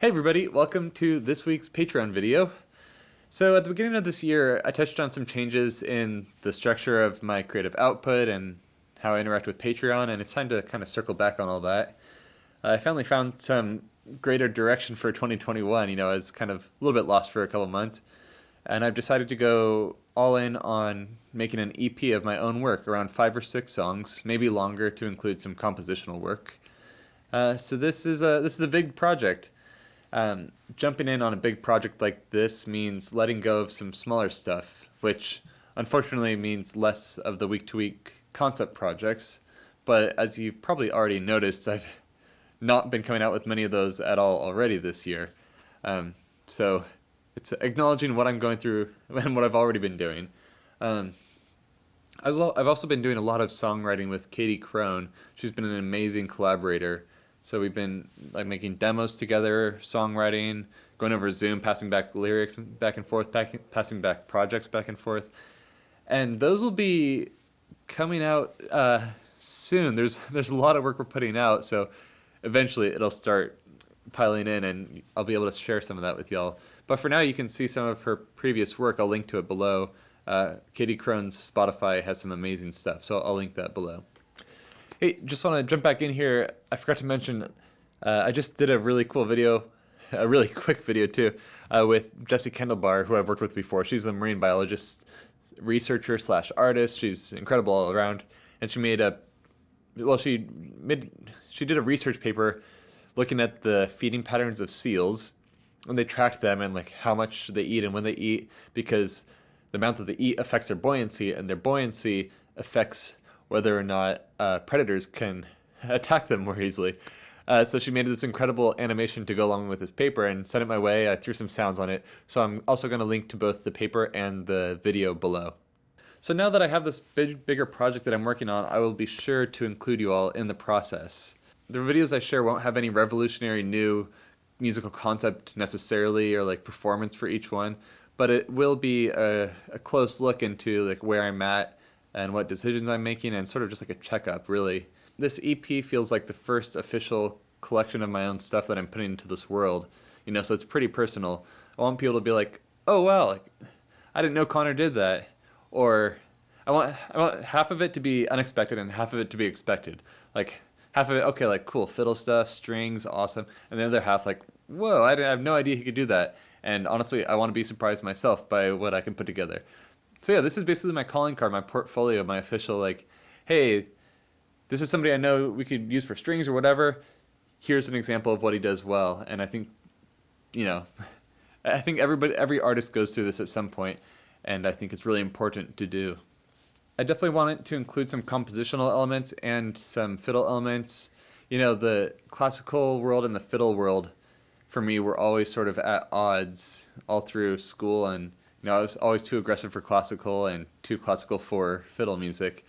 Hey everybody, welcome to this week's Patreon video. So at the beginning of this year, I touched on some changes in the structure of my creative output and how I interact with Patreon, and it's time to kind of circle back on all that. I finally found some greater direction for 2021. I was kind of a little bit lost for a couple months, and I've decided to go all in on making an EP of my own work, around 5 or 6 songs, maybe longer to include some compositional work. So this is a big project. Jumping in on a big project like this means letting go of some smaller stuff, which unfortunately means less of the week-to-week concept projects. But as you've probably already noticed, I've not been coming out with many of those at all already this year. So it's acknowledging what I'm going through and what I've already been doing. I've also been doing a lot of songwriting with Katie Crone. She's been an amazing collaborator. So we've been making demos together, songwriting, going over Zoom, passing back lyrics back and forth, passing back projects back and forth. And those will be coming out soon. There's a lot of work we're putting out, so eventually it'll start piling in and I'll be able to share some of that with y'all. But for now, you can see some of her previous work. I'll link to it below. Katie Crone's Spotify has some amazing stuff, so I'll link that below. Hey, just want to jump back in here. I forgot to mention, I just did a really cool video, a really quick video too, with Jessie Kendall-Bar, who I've worked with before. She's a marine biologist, researcher / artist. She's incredible all around, and she made she did a research paper looking at the feeding patterns of seals, and they tracked them and how much they eat and when they eat, because the amount that they eat affects their buoyancy, and their buoyancy affects whether or not predators can attack them more easily. So she made this incredible animation to go along with this paper and sent it my way. I threw some sounds on it. So I'm also going to link to both the paper and the video below. So now that I have this bigger project that I'm working on, I will be sure to include you all in the process. The videos I share won't have any revolutionary new musical concept necessarily, or performance for each one, but it will be a close look into where I'm at and what decisions I'm making, and sort of just a checkup, really. This EP feels like the first official collection of my own stuff that I'm putting into this world, so it's pretty personal. I want people to be like, oh wow, I didn't know Connor did that. Or I want half of it to be unexpected and half of it to be expected. Half of it, okay, cool, fiddle stuff, strings, awesome. And the other half, whoa, I have no idea he could do that. And honestly, I want to be surprised myself by what I can put together. So yeah, this is basically my calling card, my portfolio, my official, hey, this is somebody I know we could use for strings or whatever. Here's an example of what he does well. And I think, I think every artist goes through this at some point, and I think it's really important to do. I definitely wanted to include some compositional elements and some fiddle elements. The classical world and the fiddle world, for me, were always sort of at odds all through school, and I was always too aggressive for classical and too classical for fiddle music.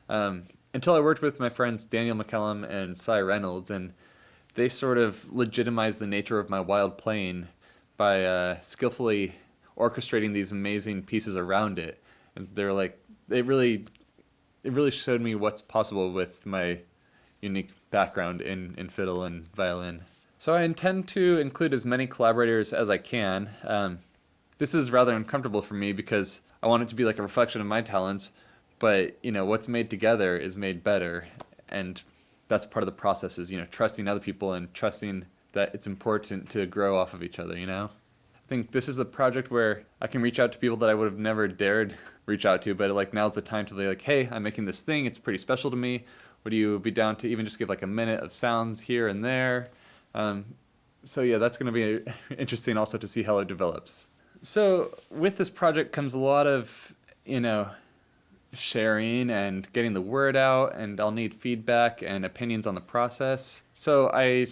Until I worked with my friends Daniel McCallum and Cy Reynolds, and they sort of legitimized the nature of my wild playing by skillfully orchestrating these amazing pieces around it. And they're it really showed me what's possible with my unique background in fiddle and violin. So I intend to include as many collaborators as I can. This is rather uncomfortable for me because I want it to be a reflection of my talents, but what's made together is made better, and that's part of the process, is trusting other people and trusting that it's important to grow off of each other. I think this is a project where I can reach out to people that I would have never dared reach out to, but now's the time to be hey, I'm making this thing, it's pretty special to me. Would you be down to even just give a minute of sounds here and there? So yeah, that's going to be interesting also to see how it develops. So with this project comes a lot of, sharing and getting the word out, and I'll need feedback and opinions on the process. So I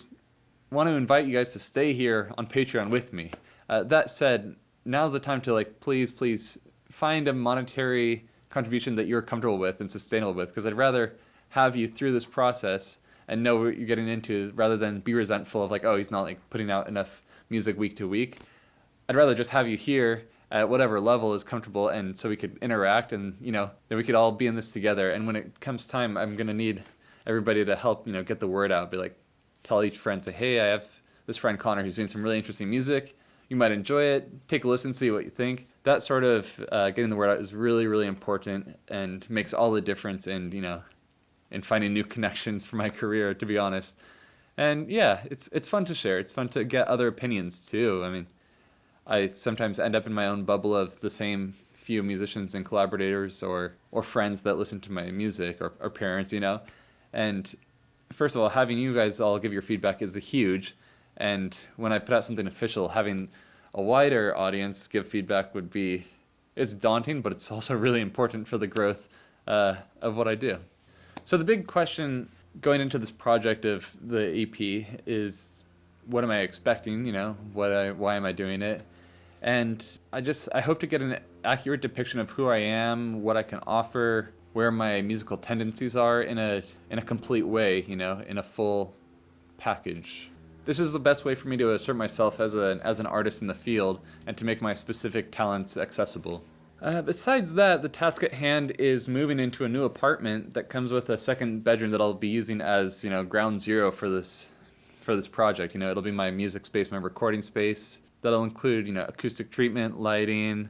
want to invite you guys to stay here on Patreon with me. That said, now's the time to please find a monetary contribution that you're comfortable with and sustainable with, because I'd rather have you through this process and know what you're getting into, rather than be resentful of oh, he's not putting out enough music week to week. I'd rather just have you here at whatever level is comfortable, and so we could interact, and then we could all be in this together. And when it comes time, I'm gonna need everybody to help get the word out. Be tell each friend, say, hey, I have this friend Connor who's doing some really interesting music. You might enjoy it. Take a listen, see what you think. That sort of getting the word out is really, really important and makes all the difference in finding new connections for my career, to be honest. And yeah, it's fun to share. It's fun to get other opinions too. I mean, I sometimes end up in my own bubble of the same few musicians and collaborators or friends that listen to my music or parents, And first of all, having you guys all give your feedback is huge. And when I put out something official, having a wider audience give feedback it's daunting, but it's also really important for the growth of what I do. So the big question going into this project of the EP is, what am I expecting? Why am I doing it? And I hope to get an accurate depiction of who I am, what I can offer, where my musical tendencies are in a complete way, in a full package. This is the best way for me to assert myself as an artist in the field and to make my specific talents accessible. Besides that, the task at hand is moving into a new apartment that comes with a second bedroom that I'll be using as, ground zero for this project. It'll be my music space, my recording space. That'll include, acoustic treatment, lighting,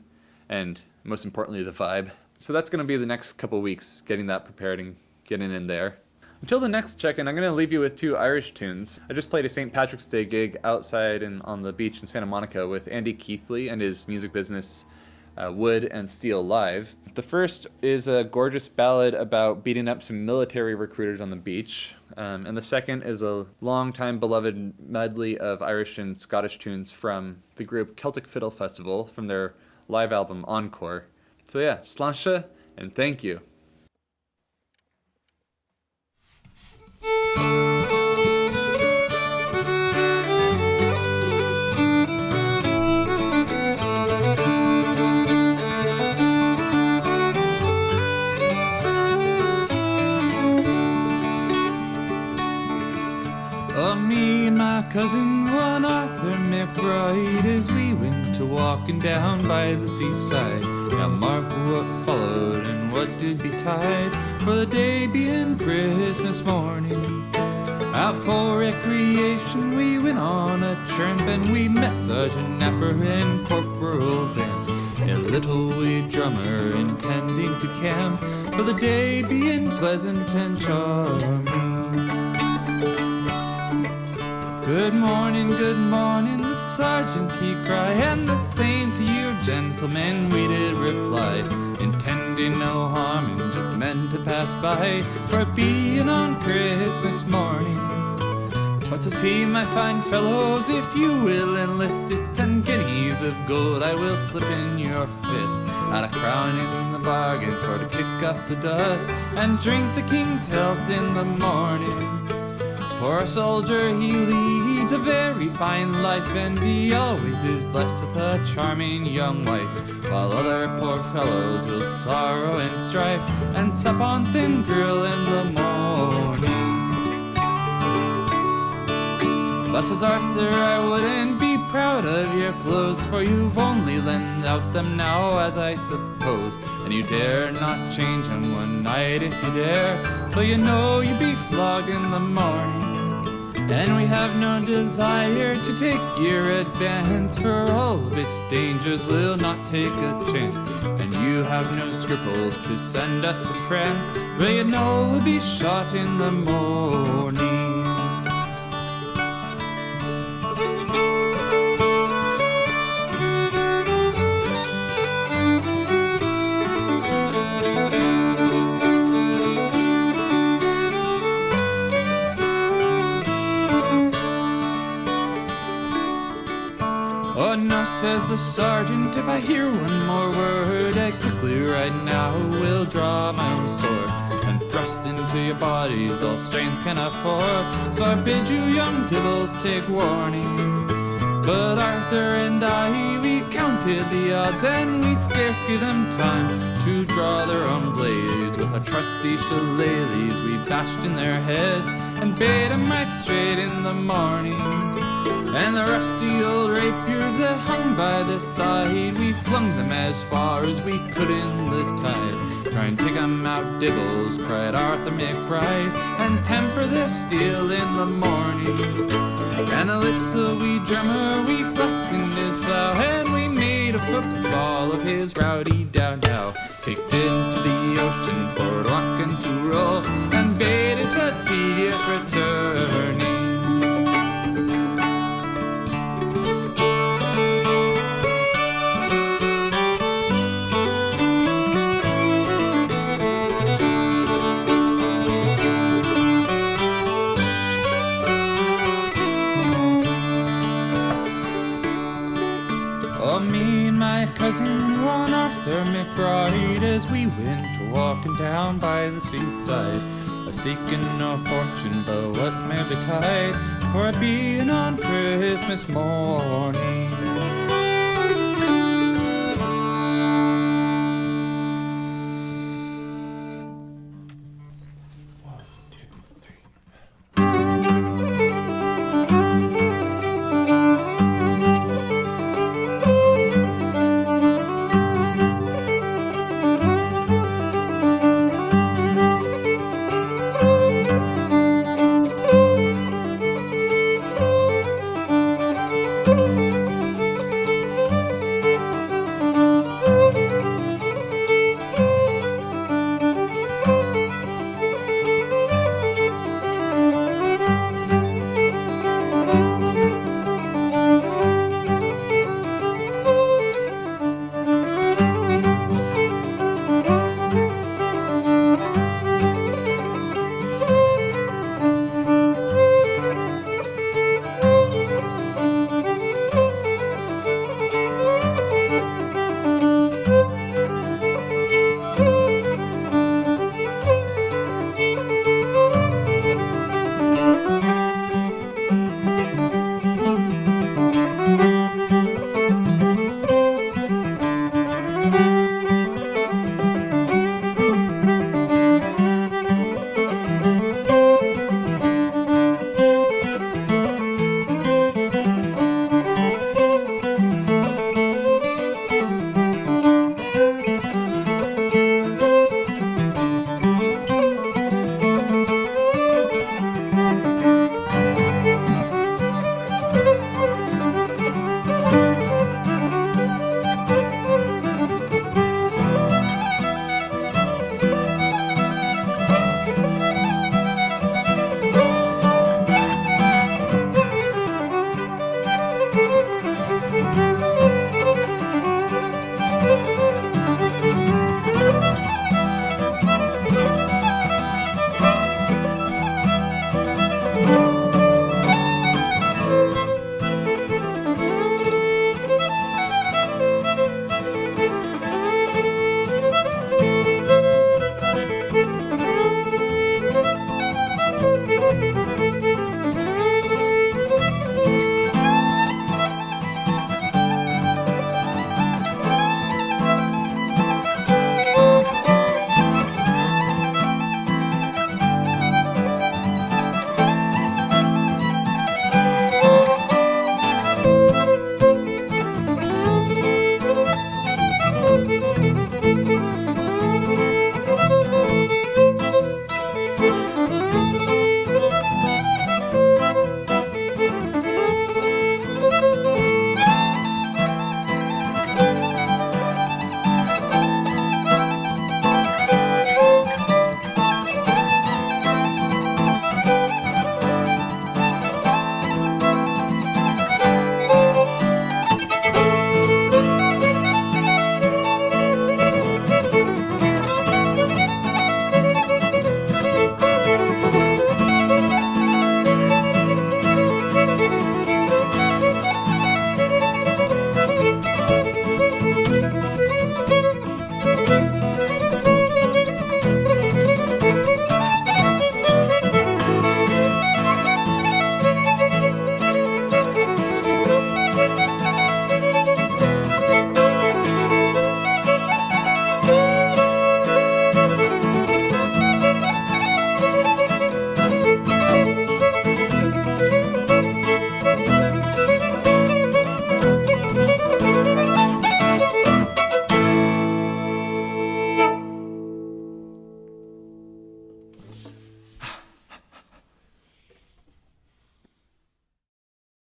and most importantly, the vibe. So that's going to be the next couple weeks, getting that prepared and getting in there. Until the next check-in, I'm going to leave you with 2 Irish tunes. I just played a St. Patrick's Day gig outside and on the beach in Santa Monica with Andy Keithley and his music business, Wood and Steel Live. The first is a gorgeous ballad about beating up some military recruiters on the beach. And the second is a long-time beloved medley of Irish and Scottish tunes from the group Celtic Fiddle Festival from their live album Encore. So yeah, sláinte and thank you. Me and my cousin, one Arthur McBride, as we went to walking down by the seaside. Now mark what followed and what did betide, for the day being Christmas morning. Out for recreation we went on a tramp, and we met Sergeant Napper and Corporal Van, a little wee drummer intending to camp, for the day being pleasant and charming. Good morning, the sergeant he cried, and the same to you, gentlemen, we did reply, intending no harm and just meant to pass by, for it being on Christmas morning. But to see my fine fellows, if you will enlist, it's 10 guineas of gold I will slip in your fist, and a crown in the bargain for to kick up the dust and drink the king's health in the morning. For a soldier he leads a very fine life, and he always is blessed with a charming young wife, while other poor fellows will sorrow and strife, and sup on thin gruel in the morning. But says Arthur, I wouldn't be proud of your clothes, for you've only lent out them now, as I suppose, and you dare not change them one night if you dare, for you know you'll be flogged in the morning. And we have no desire to take your advance, for all of its dangers will not take a chance, and you have no scruples to send us to France, where you know we'll be shot in the morning. Oh no, says the sergeant, if I hear one more word, I quickly right now will draw my own sword and thrust into your bodies all strength can afford. So I bid you young devils take warning. But Arthur and I, we counted the odds, and we scarce gave them time to draw their own blades. With our trusty shillelaghs we bashed in their heads and bade them right straight in the morning. And the rusty old rapiers that hung by the side, we flung them as far as we could in the tide. Try and take 'em out, Dibbles, cried Arthur McBride, and temper their steel in the morning. And a little wee drummer, we flattened his plow, and we made a football of his rowdy downtown. Kicked into the ocean for rock and to roll, and bade it a tedious returning. Oh, me and my cousin Ron Arthur McBride, as we went walking down by the seaside, a-seeking no fortune but what may betide, for it being on Christmas morning.